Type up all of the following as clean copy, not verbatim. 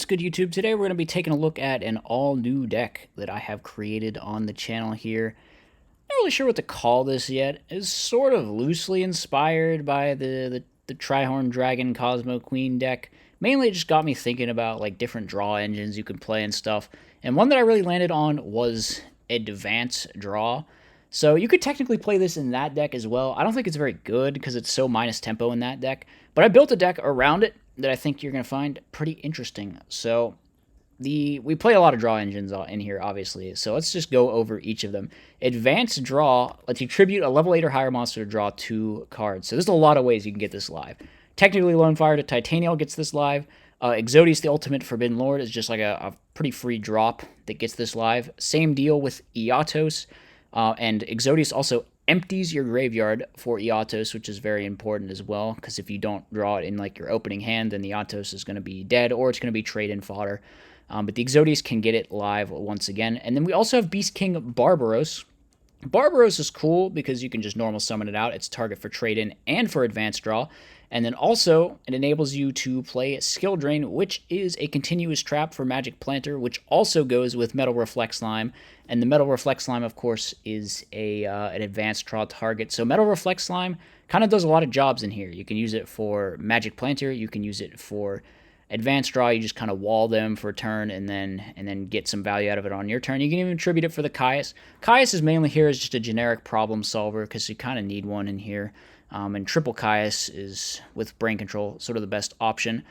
good, YouTube? Today we're going to be taking a look at an all-new deck that I have created on the channel here. Not really sure what to call this yet. It's sort of loosely inspired by the Trihorn Dragon Cosmo Queen deck. Mainly it just got me thinking about like different draw engines you can play and stuff. And one that I really landed on was Advance Draw. So you could technically play this in that deck as well. I don't think it's very good because it's so minus tempo in that deck. But I built a deck around it that I think you're going to find pretty interesting. So we play a lot of draw engines in here, obviously. So let's just go over each of them. Advanced Draw lets you tribute a level 8 or higher monster to draw 2 cards. So there's a lot of ways you can get this live. Technically, Lone Fire to Titanial gets this live. Exodius, the Ultimate Forbidden Lord, is just like a pretty free drop that gets this live. Same deal with Eatos. And Exodius also empties your graveyard for Eatos, which is very important as well, because if you don't draw it in like your opening hand, then the Eatos is going to be dead, or it's going to be trade-in fodder. But the Exodius can get it live once again. And then we also have Beast King Barbaros. Barbaros is cool because you can just normal summon it out. It's target for trade-in and for advanced draw. And then also, it enables you to play Skill Drain, which is a continuous trap for Magic Planter, which also goes with Metal Reflect Slime. And the Metal Reflect Slime, of course, is an advanced draw target. So Metal Reflect Slime kind of does a lot of jobs in here. You can use it for Magic Planter. You can use it for advanced draw. You just kind of wall them for a turn and then get some value out of it on your turn. You can even attribute it for the Caius. Caius is mainly here as just a generic problem solver because you kind of need one in here. And triple Caius is, with brain control, sort of the best option.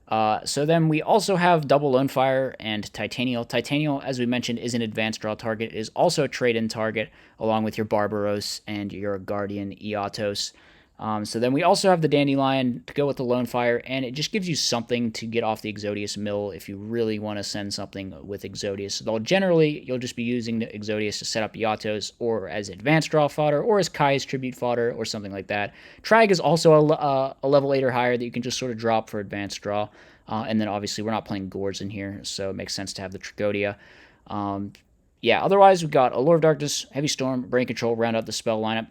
So then we also have double Lone Fire and Titanial. Titanial, as we mentioned, is an advanced draw target. It is also a trade-in target, along with your Barbaros and your Guardian Eatos. So then we also have the Dandelion to go with the Lone Fire, and it just gives you something to get off the Exodius mill if you really want to send something with Exodius. Though generally, you'll just be using the Exodius to set up Eatos, or as advanced draw fodder, or as Kai's tribute fodder, or something like that. Trag is also a level 8 or higher that you can just sort of drop for advanced draw. And then obviously we're not playing Gores in here, so it makes sense to have the Trigodia. Yeah, otherwise we've got Allure of Darkness, Heavy Storm, Brain Control, round out the spell lineup.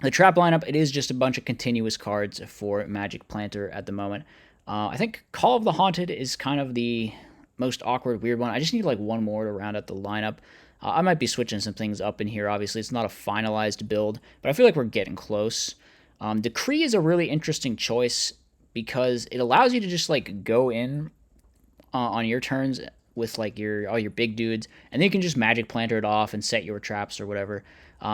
The trap lineup, it is just a bunch of continuous cards for Magic Planter at the moment. I think Call of the Haunted is kind of the most awkward, weird one. I just need like one more to round out the lineup. I might be switching some things up in here, obviously. It's not a finalized build, but I feel like we're getting close. Decree is a really interesting choice because it allows you to just like go in on your turns with like all your big dudes, and then you can just Magic Planter it off and set your traps or whatever.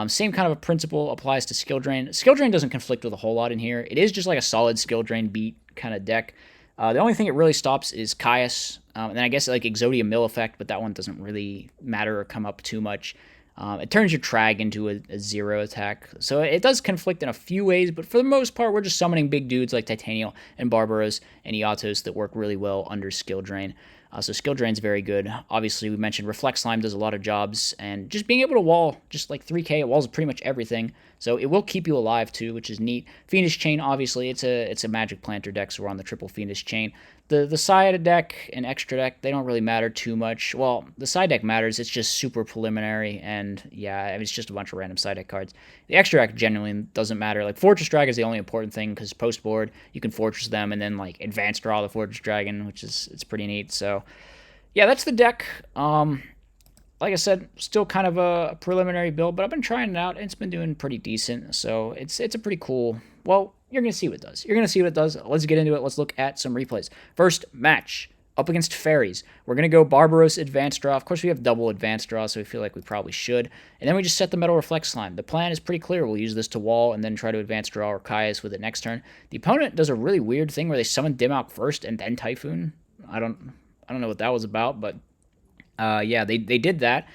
Same kind of a principle applies to Skill Drain. Skill Drain doesn't conflict with a whole lot in here. It is just like a solid Skill Drain beat kind of deck. The only thing it really stops is Caius, and then I guess like Exodia Mill effect, but that one doesn't really matter or come up too much. It turns your Trag into a 0 attack, so it does conflict in a few ways, but for the most part, we're just summoning big dudes like Titanial and Barbaros and Eatos that work really well under Skill Drain. So Skill Drain's very good. Obviously, we mentioned Reflect Slime does a lot of jobs, and just being able to wall just like 3k, it walls pretty much everything. So it will keep you alive too, which is neat. Fiendish Chain, obviously, it's a Magic Planter deck, so we're on the triple Fiendish Chain. The side deck and extra deck, they don't really matter too much. Well, the side deck matters. It's just super preliminary, and yeah, I mean, it's just a bunch of random side deck cards. The extra deck genuinely doesn't matter. Like Fortress Dragon is the only important thing because post board you can Fortress them and then like advance draw the Fortress Dragon, which is it's pretty neat. So yeah, that's the deck. Like I said, still kind of a preliminary build, but I've been trying it out, and it's been doing pretty decent. So it's a pretty cool. Well, you're gonna see what it does. You're gonna see what it does. Let's get into it. Let's look at some replays. First match up against Fairies. We're gonna go Barbaros advanced draw. Of course, we have double advanced draw, so we feel like we probably should. And then we just set the Metal Reflect Slime. The plan is pretty clear. We'll use this to wall and then try to advance draw or Caius with it next turn. The opponent does a really weird thing where they summon Dim Out first and then Typhoon. I don't know what that was about, but yeah, they did that.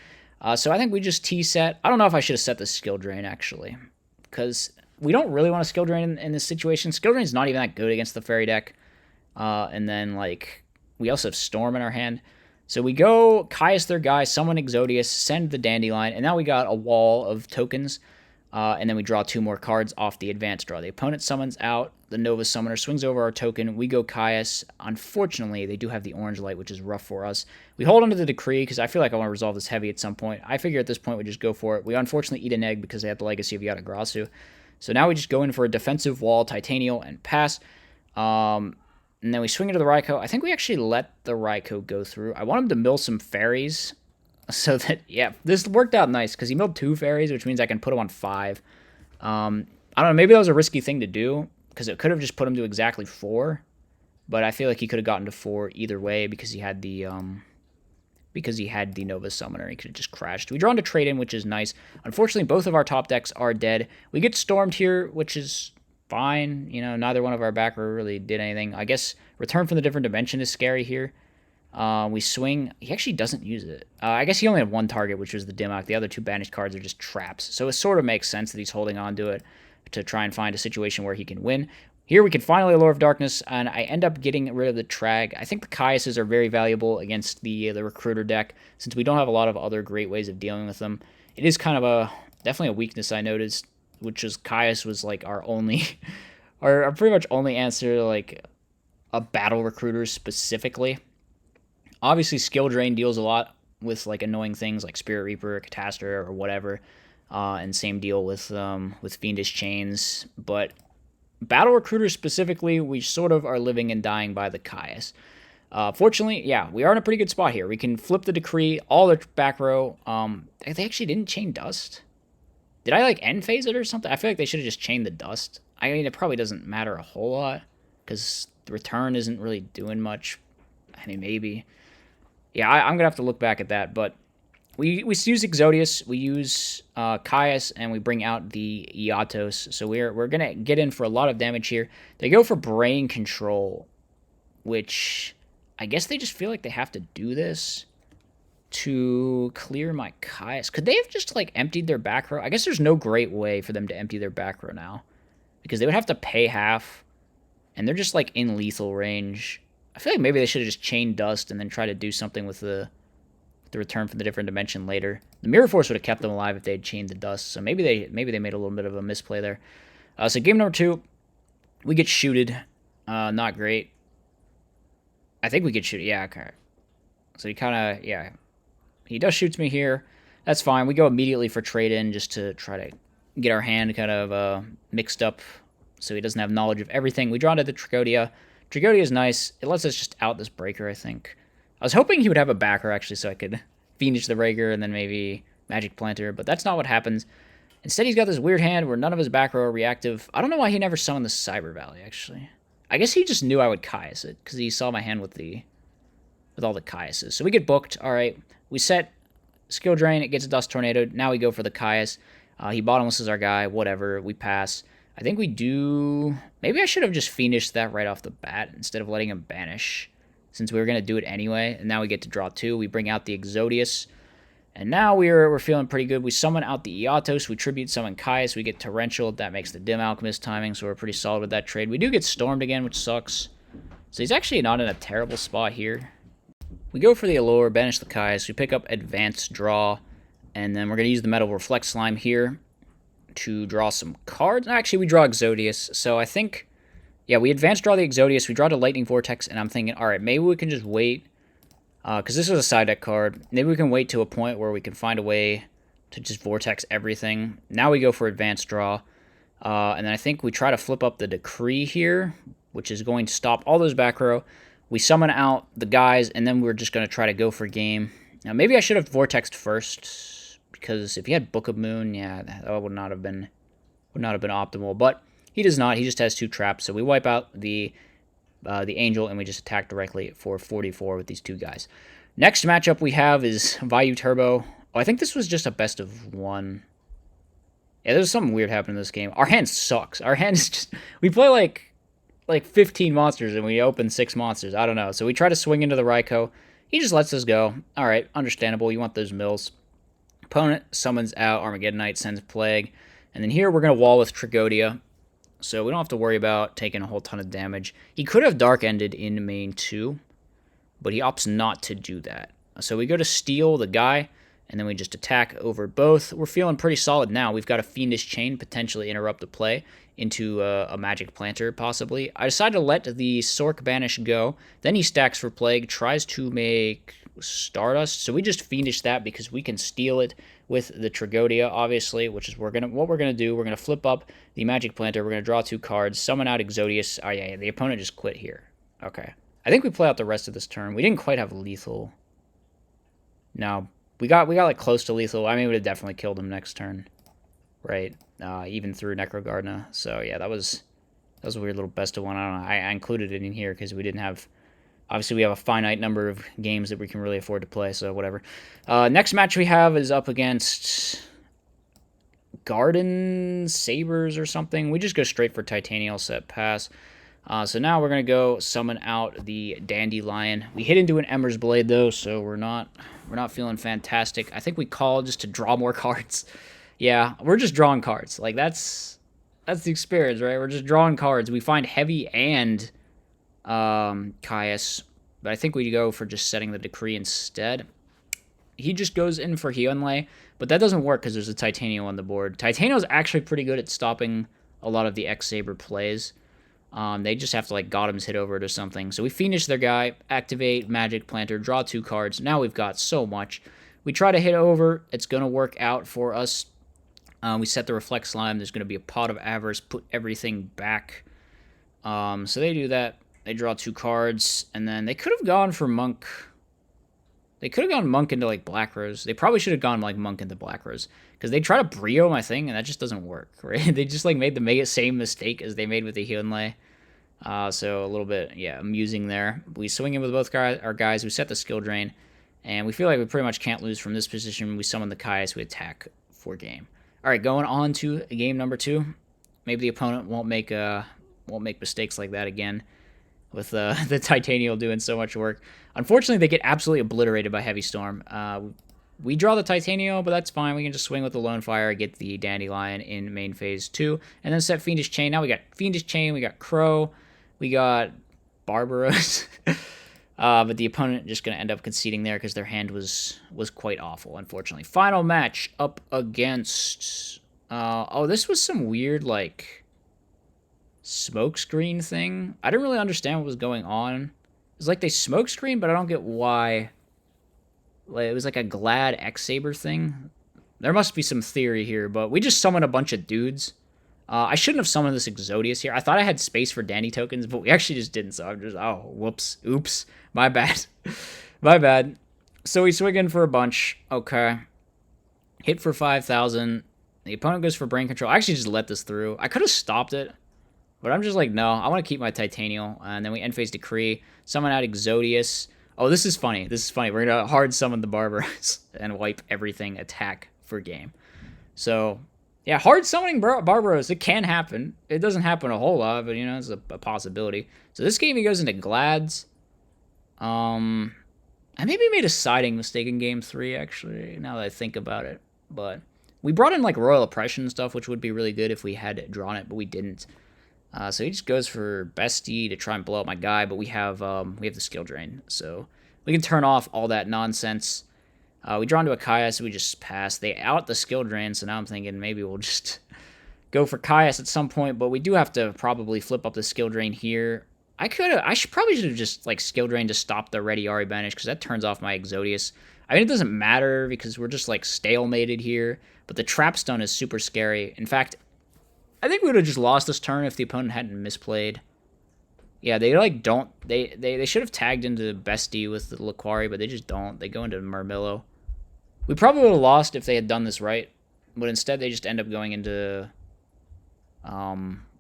So I think we just T-set. I don't know if I should have set the Skill Drain, actually, because we don't really want to Skill Drain in this situation. Skill Drain's not even that good against the Fairy deck. And then, like, we also have Storm in our hand. So we go Caius their guy, summon Exodius, send the Dandelion, and now we got a wall of tokens. And then we draw 2 more cards off the advanced draw. The opponent summons out, the Nova Summoner swings over our token, we go Caius. Unfortunately, they do have the Orange Light, which is rough for us. We hold onto the Decree, because I feel like I want to resolve this heavy at some point. I figure at this point we just go for it. We unfortunately eat an egg because they have the Legacy of Yatagrasu. So now we just go in for a defensive wall, Titanial, and pass. And then we swing into the Raikou. I think we actually let the Raikou go through. I want him to mill some fairies. So that, yeah, this worked out nice because he milled 2 fairies, which means I can put him on 5. I don't know, maybe that was a risky thing to do because it could have just put him to exactly 4. But I feel like he could have gotten to 4 either way because he had the Nova Summoner. He could have just crashed. We draw into Trade In, which is nice. Unfortunately, both of our top decks are dead. We get Stormed here, which is fine. You know, neither one of our back row really did anything. I guess Return from the Different Dimension is scary here. We swing. He actually doesn't use it. I guess he only had 1 target, which was the Dimmock. The other 2 banished cards are just traps. So it sort of makes sense that he's holding on to it to try and find a situation where he can win. Here we can finally Allure of Darkness, and I end up getting rid of the Trag. I think the Caiuses are very valuable against the Recruiter deck, since we don't have a lot of other great ways of dealing with them. It is kind of definitely a weakness I noticed, which is Caius was like our only, our pretty much only answer to like a Battle Recruiter specifically. Obviously, Skill Drain deals a lot with like annoying things like Spirit Reaper, Catastor, or whatever, and same deal with Fiendish Chains, but Battle Recruiters specifically, we sort of are living and dying by the Caius. Fortunately, yeah, we are in a pretty good spot here. We can flip the Decree, all the back row. They actually didn't chain Dust. Did I, like, end phase it or something? I feel like they should have just chained the Dust. I mean, it probably doesn't matter a whole lot, because the return isn't really doing much. I mean, maybe. Yeah, I'm going to have to look back at that, but we use Exodius, we use Caius, and we bring out the Iatos. So we're gonna get in for a lot of damage here. They go for Brain Control, which I guess they just feel like they have to do this to clear my Caius. Could they have just like emptied their back row? I guess there's no great way for them to empty their back row now, because they would have to pay half, and they're just like in lethal range. I feel like maybe they should have just chained Dust and then try to do something with the Return from the Different Dimension later. The Mirror Force would have kept them alive if they had chained the Dust, so maybe they made a little bit of a misplay there. So game number 2, we get shooted. Not great. I think we get shoot. Yeah, okay. So he kind of, yeah. He does shoots me here. That's fine. We go immediately for Trade In just to try to get our hand kind of mixed up so he doesn't have knowledge of everything. We draw into the Trigodia. Trigodia is nice. It lets us just out this Breaker, I think. I was hoping he would have a backer, actually, so I could Fiendish the Rager and then maybe Magic Planter, but that's not what happens. Instead, he's got this weird hand where none of his back row are reactive. I don't know why he never summoned the Cyber Valley, actually. I guess he just knew I would Caius it, because he saw my hand with all the Caiuses. So we get booked. All right, we set Skill Drain. It gets a Dust Tornado. Now we go for the Caius. He bottomlesses our guy. Whatever. We pass. I think we do... Maybe I should have just Fiendished that right off the bat instead of letting him banish, since we were going to do it anyway. And now we get to draw 2. We bring out the Exodius. And now we're feeling pretty good. We summon out the Iatos. We tribute summon Caius. We get Torrential. That makes the Dim Alchemist timing, so we're pretty solid with that trade. We do get Stormed again, which sucks. So he's actually not in a terrible spot here. We go for the Allure, banish the Caius. We pick up Advanced Draw. And then we're going to use the Metal Reflect Slime here to draw some cards. Actually, we draw Exodius. So I think... Yeah, we advance draw the Exodius, we draw the Lightning Vortex, and I'm thinking, alright, maybe we can just wait, because this is a side deck card. Maybe we can wait to a point where we can find a way to just Vortex everything. Now we go for advanced draw, and then I think we try to flip up the Decree here, which is going to stop all those back row. We summon out the guys, and then we're just going to try to go for game. Now, maybe I should have Vortexed first, because if he had Book of Moon, yeah, that would not have been optimal, but... He does not. He just has 2 traps. So we wipe out the Angel, and we just attack directly for 44 with these 2 guys. Next matchup we have is Vayu Turbo. Oh, I think this was just a best of 1. Yeah, there's something weird happening in this game. Our hand sucks. Our hand is just... We play like 15 monsters, and we open 6 monsters. I don't know. So we try to swing into the Raikou. He just lets us go. All right, understandable. You want those mills. Opponent summons out Armageddonite, sends Plague. And then here we're going to wall with Trigodia. So we don't have to worry about taking a whole ton of damage. He could have Dark Ended in main 2, but he opts not to do that. So we go to steal the guy, and then we just attack over both. We're feeling pretty solid now. We've got a Fiendish Chain, potentially interrupt the play into a Magic Planter, possibly. I decided to let the Sork Banish go. Then he stacks for Plague, tries to make Stardust. So we just Fiendish that because we can steal it with the Trigodia, obviously, which is what we're gonna do. We're gonna flip up the Magic Planter. We're gonna draw 2 cards, summon out Exodius. Oh yeah, the opponent just quit here. Okay. I think we play out the rest of this turn. We didn't quite have lethal. No. We got like close to lethal. I mean, we would have definitely killed him next turn. Right. Even through Necrogardna. So yeah, that was a weird little best of one. I don't know. I included it in here because we didn't have. Obviously, we have a finite number of games that we can really afford to play, so whatever. Next match we have is up against Garden Sabers or something. We just go straight for Titanial set pass. So now we're going to go summon out the Dandelion. We hit into an Ember's Blade, though, so we're not feeling fantastic. I think we call just to draw more cards. Yeah, we're just drawing cards. Like, that's the experience, right? We're just drawing cards. We find Heavy and Caius, but I think we go for just setting the Decree instead. He just goes in for Hyunlei, but that doesn't work because there's a Titanium on the board. Titanium's actually pretty good at stopping a lot of the X-Saber plays. They just have to like Gotham's hit over it or something. So we finish their guy, activate Magic Planter, draw 2 cards. Now we've got so much. We try to hit over. It's going to work out for us. We set the Reflect Slime. There's going to be a Pot of Avarice. Put everything back. So they do that. They draw 2 cards. And then they could have gone for Monk. They could have gone Monk into like Black Rose. They probably should have gone like Monk into Black Rose. Because they try to Brio my thing, and that just doesn't work, right? They just like made the same mistake as they made with the Hyunlei. So a little bit, yeah, amusing there. We swing in with both our guys. We set the skill drain, and we feel like we pretty much can't lose from this position. We summon the Caius. We attack for game. All right, going on to game number 2. Maybe the opponent won't make mistakes like that again with the Titanial doing so much work. Unfortunately, they get absolutely obliterated by Heavy Storm. We draw the Titanial, but that's fine. We can just swing with the Lone Fire, get the Dandelion in main phase 2, and then set Fiendish Chain. Now we got Fiendish Chain, we got Crow, we got Barbaros. But the opponent just going to end up conceding there because their hand was quite awful, unfortunately. Final match up against... this was some weird, like, smokescreen thing. I didn't really understand what was going on. It was like they smokescreen, but I don't get why... It was like a Glad X-Saber thing. There must be some theory here, but we just summoned a bunch of dudes. I shouldn't have summoned this Exodius here. I thought I had space for Dandy tokens, but we actually just didn't, so I'm just... Oh, whoops. Oops. My bad. My bad. So we swing in for a bunch. Okay. Hit for 5,000. The opponent goes for Brain Control. I actually just let this through. I could have stopped it, but I'm just like, no. I want to keep my Titanial. And then we end phase Decree. Summon out Exodius. Oh, this is funny. This is funny. We're going to hard summon the Barbaros and wipe everything attack for game. So, yeah, hard summoning Barbaros, it can happen. It doesn't happen a whole lot, but, you know, it's a possibility. So this game, he goes into Glads. I maybe made a siding mistake in game 3, actually, now that I think about it. But we brought in, like, Royal Oppression and stuff, which would be really good if we had drawn it, but we didn't. So he just goes for Bestie to try and blow up my guy, but we have the skill drain, so we can turn off all that nonsense. We draw into a Caius, so we just pass. They out the skill drain, so now I'm thinking maybe we'll just go for Caius at some point, but we do have to probably flip up the skill drain here. I probably should have just like skill drain to stop the Ready Ari banish, because that turns off my Exodius. I mean, it doesn't matter because we're just like stalemated here, but the Trapstone is super scary. In fact, I think we would have just lost this turn if the opponent hadn't misplayed. Yeah, they like don't... They should have tagged into Bestie with the Laquari, but they just don't. They go into Murmillo. We probably would have lost if they had done this right, but instead they just end up going into...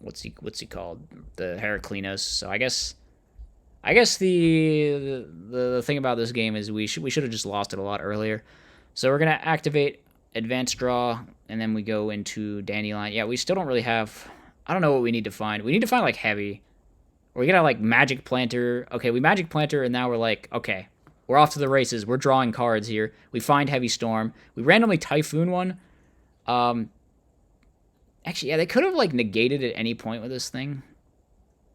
What's he called? The Heraclinos. So I guess the thing about this game is we should have just lost it a lot earlier. So we're going to activate Advanced Draw, and then we go into Dandelion. Yeah, we still don't really have... I don't know what we need to find. We need to find, like, Heavy. Or we gotta, like, Magic Planter. Okay, we Magic Planter, and now we're like, okay, we're off to the races. We're drawing cards here. We find Heavy Storm. We randomly Typhoon one. Actually, yeah, they could have, like, negated at any point with this thing.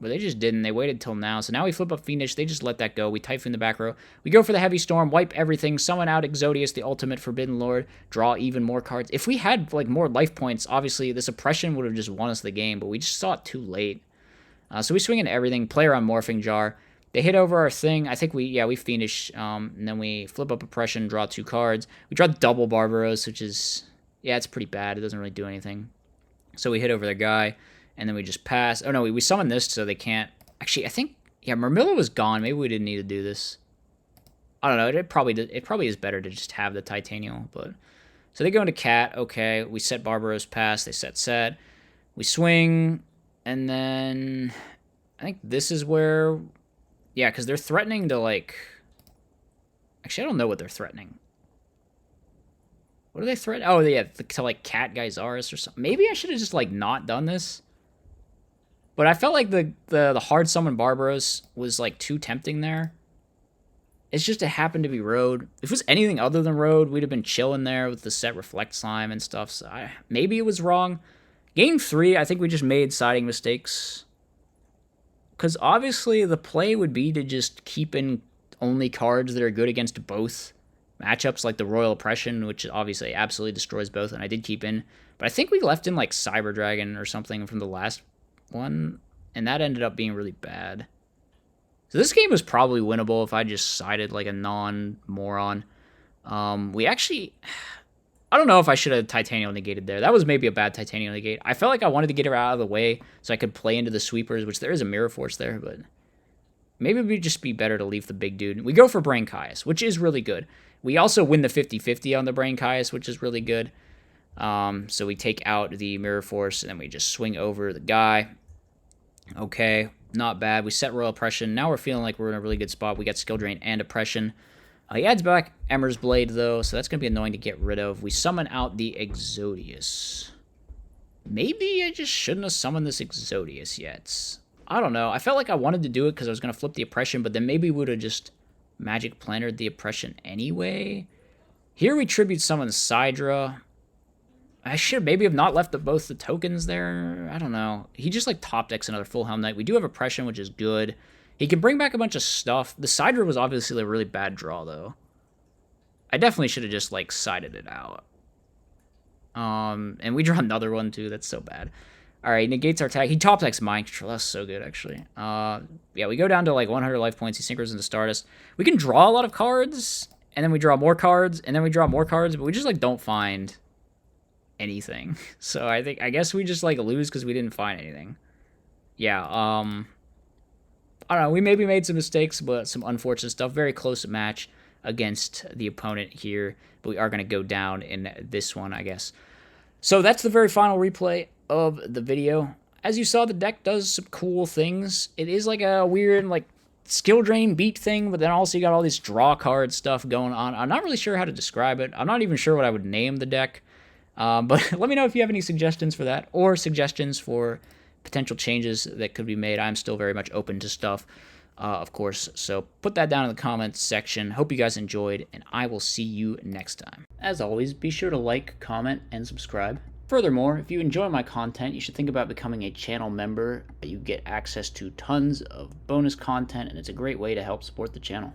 But they just didn't. They waited till now. So now we flip up Fiendish. They just let that go. We Typhoon the back row. We go for the Heavy Storm, wipe everything, summon out Exodius, the ultimate Forbidden Lord, draw even more cards. If we had, like, more life points, obviously this Oppression would have just won us the game, but we just saw it too late. So we swing into everything, play around Morphing Jar. They hit over our thing. I think we Fiendish, and then we flip up Oppression, draw 2 cards. We draw double Barbaros, which is, yeah, it's pretty bad. It doesn't really do anything. So we hit over their guy, and then we just pass. Oh, no, we summon this so they can't... Actually, I think Yeah, Murmilla was gone. Maybe we didn't need to do this. I don't know. It probably is better to just have the Titanial. But so they go into Cat. Okay, we set Barbaros pass. They set. We swing, and then I think this is where, yeah, because they're threatening to like. Actually, I don't know what they're threatening. What do they threaten? Oh, yeah, to like Cat Geysaris or something. Maybe I should have just like not done this. But I felt like the hard summon Barbaros was like too tempting there. It's just it happened to be Road. If it was anything other than Road, we'd have been chilling there with the set Reflect Slime and stuff. So maybe it was wrong. Game 3, I think we just made siding mistakes. Because obviously the play would be to just keep in only cards that are good against both matchups, like the Royal Oppression, which obviously absolutely destroys both, and I did keep in. But I think we left in like Cyber Dragon or something from the last one, and that ended up being really bad. So this game was probably winnable if I just sided like a non-moron. We actually... I don't know if I should have Titanial negated there. That was maybe a bad Titanial negate. I felt like I wanted to get her out of the way so I could play into the sweepers, which there is a Mirror Force there, but maybe it would just be better to leave the big dude. We go for Brain Caius, which is really good. We also win the 50-50 on the Brain Caius, which is really good. So we take out the Mirror Force, and then we just swing over the guy. Okay, not bad. We set Royal Oppression. Now we're feeling like we're in a really good spot. We got Skill Drain and Oppression. He adds back Emmer's Blade, though, so that's going to be annoying to get rid of. We summon out the Exodius. Maybe I just shouldn't have summoned this Exodius yet. I don't know. I felt like I wanted to do it because I was going to flip the Oppression, but then maybe we would have just Magic Plannered the Oppression anyway. Here we Tribute Summon Sidra. I should maybe have not left both the tokens there. I don't know. He just like top decks another full Helm Knight. We do have Oppression, which is good. He can bring back a bunch of stuff. The Sidra was obviously a really bad draw, though. I definitely should have just, like, sided it out. And we draw another one, too. That's so bad. Alright, negates our tag. He top decks Mind Control. That's so good, actually. Yeah, we go down to, like, 100 life points. He synchros into Stardust. We can draw a lot of cards, and then we draw more cards, and then we draw more cards, but we just, like, don't find anything. So I guess we just, like, lose because we didn't find anything. Yeah, I don't know, we maybe made some mistakes, but some unfortunate stuff. Very close match against the opponent here, but we are going to go down in this one, I guess. So that's the very final replay of the video. As you saw, the deck does some cool things. It is like a weird, like, skill drain beat thing, but then also you got all this draw card stuff going on. I'm not really sure how to describe it. I'm not even sure what I would name the deck. But let me know if you have any suggestions for that, or suggestions for potential changes that could be made. I'm still very much open to stuff, of course. So put that down in the comments section. Hope you guys enjoyed, and I will see you next time. As always, be sure to like, comment, and subscribe. Furthermore, if you enjoy my content, you should think about becoming a channel member. You get access to tons of bonus content, and it's a great way to help support the channel.